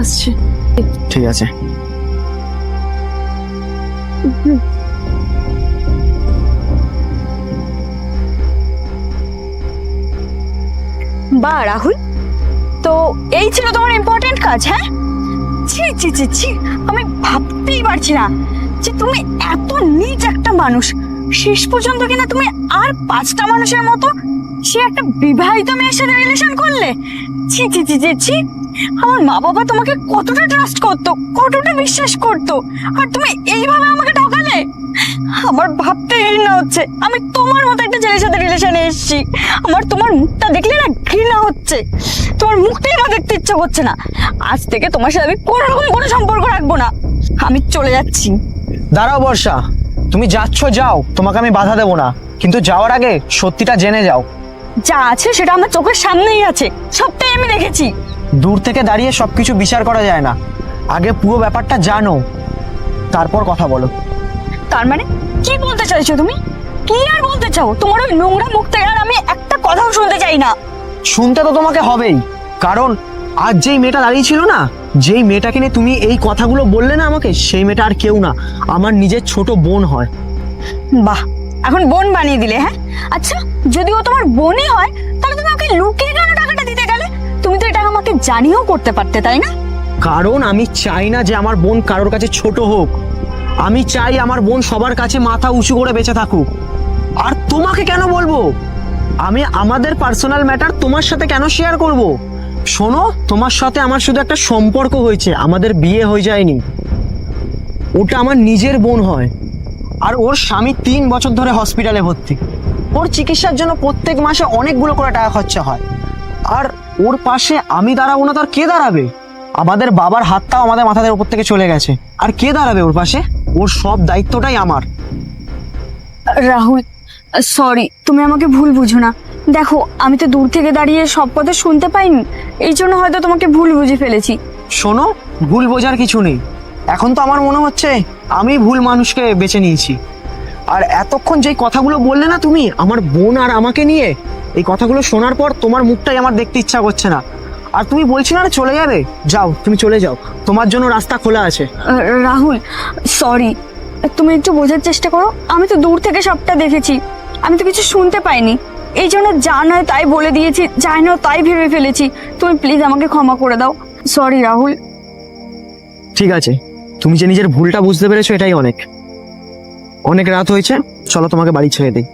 আসছে। ঠিক আছে। বা রাহুল, তো এই ছিল তোমার ইম্পর্টেন্ট কাজ? হ্যাঁ, ছি ছি ছি ছি, আমি ভাবতেই পারছি না যে তুমি এত নীচ একটা মানুষ। শেষ পর্যন্ত কিনা তুমি আর 5টা মানুষের মতো সে একটা বিবাহিত মেয়ের সাথে রিলেশন করলে। ছি ছি ছি ছি ছি, আমার মা বাবা তোমাকে কতটা ট্রাস্ট করতো, কতটা বিশ্বাস করতো, আর তুমি এইভাবে আমাকে ঠকালে। আমার ভাবতে ঘৃণা হচ্ছে আমি তোমার মতো একটা ছেলের সাথে রিলেশনে এসেছি। আমার তোমার মুখটা দেখলে না ঘৃণা হচ্ছে, তোমার মুখটাই আমার দেখতে ইচ্ছা করছে না। আজ থেকে তোমার সাথে আমি কোনো রকম কোনো সম্পর্ক রাখবো না, আমি চলে যাচ্ছি। দাঁড়াও বর্ষা, তুমি যাচ্ছ যাও, তোমাকে আমি বাধা দেবো না, কিন্তু যাওয়ার আগে সত্যিটা জেনে যাও। যা আছে সেটা আমার চোখের সামনেই আছে, সবটাই আমি দেখেছি। দূর থেকে দাঁড়িয়ে সবকিছু বিচার করা যায় না, আগে পুরো ব্যাপারটা জানো তারপর কথা বলো। তার মানে কি বলতে চাইছো তুমি? কি আর বলতে চাও? তোমার ওই নোংরা মুখ থেকে আর আমি একটা কথাও শুনতে চাই না। শুনতে তো তোমাকে হবেই, কারণ আজ যেই মেয়েটা দাঁড়িয়ে ছিল না, যেই মেয়েটাকে নিয়ে তুমি এই কথাগুলো বললে না আমাকে, সেই মেয়েটা আর কেউ না, আমার নিজের ছোট বোন হয়। বাহ, এখন বোন বানিয়ে দিলে? হ্যাঁ, আচ্ছা যদি ও তোমার বোনই হয় তাহলে তুমি ওকে লুকিয়ে কেন টাকাটা দিতে গেলে? তুমি তো এটা আমাকে জানিয়েও করতে পারতে, তাই না? কারণ আমি চাই না যে আমার বোন কারোর কাছে ছোট হোক, আমি চাই আমার বোন সবার কাছে মাথা উঁচু করে বেঁচে থাকুক। আর তোমাকে কেন বলবো? আমি আমাদের পার্সোনাল ম্যাটার তোমার সাথে কেন শেয়ার করব? শোনো, তোমার সাথে আমার শুধু একটা সম্পর্ক হয়েছে, আমাদের বিয়ে হয়ে যায়নি। ওটা আমার নিজের বোন হয়, আর ওর স্বামী 3 বছর ধরে হসপিটালে ভর্তি। ওর চিকিৎসার জন্য প্রত্যেক মাসে অনেকগুলো করে টাকা খরচা হয়, আর ওর পাশে আমি দাঁড়াবো না তার কে দাঁড়াবে? আমাদের বাবার হাতটাও আমাদের মাথাদের উপর থেকে চলে গেছে, আর কে দাঁড়াবে ওর পাশে? ওর সব দায়িত্বটাই আমার। রাহুল সরি, তুমি আমাকে ভুল বুঝো না। দেখো আমি তো দূর থেকে দাঁড়িয়ে সব কথা শুনতে পাইনি, এই জন্য হয়তো তোমাকে ভুল বুঝে ফেলেছি। শোনো, ভুল বোঝার কিছু নেই। এখন তো আমার মনে হচ্ছে আমি ভুল মানুষকে বেছে নিয়েছি। আর এতক্ষণ যেই কথাগুলো বললে না তুমি আমার বোন আর আমাকে নিয়ে, এই কথাগুলো শোনার পর তোমার মুখটাই আমার দেখতে ইচ্ছা করছে না। আর তুমি বলছিলে না চলে যাবে, যাও, তুমি চলে যাও, তোমার জন্য রাস্তা খোলা আছে। রাহুল সরি, তুমি একটু বোঝার চেষ্টা করো। আমি তো দূর থেকে সবটা দেখেছি, আমি তো কিছু শুনতে পাইনি, এই জন্য যা নয় তাই বলে দিয়েছি, যাই নয় তাই ভেবে ফেলেছি। তুমি প্লিজ আমাকে ক্ষমা করে দাও। সরি রাহুল। ঠিক আছে, তুমি যে নিজের ভুলটা বুঝতে পেরেছো এটাই অনেক। অনেক রাত হয়েছে, চলো তোমাকে বাড়ি ছেড়ে দিই।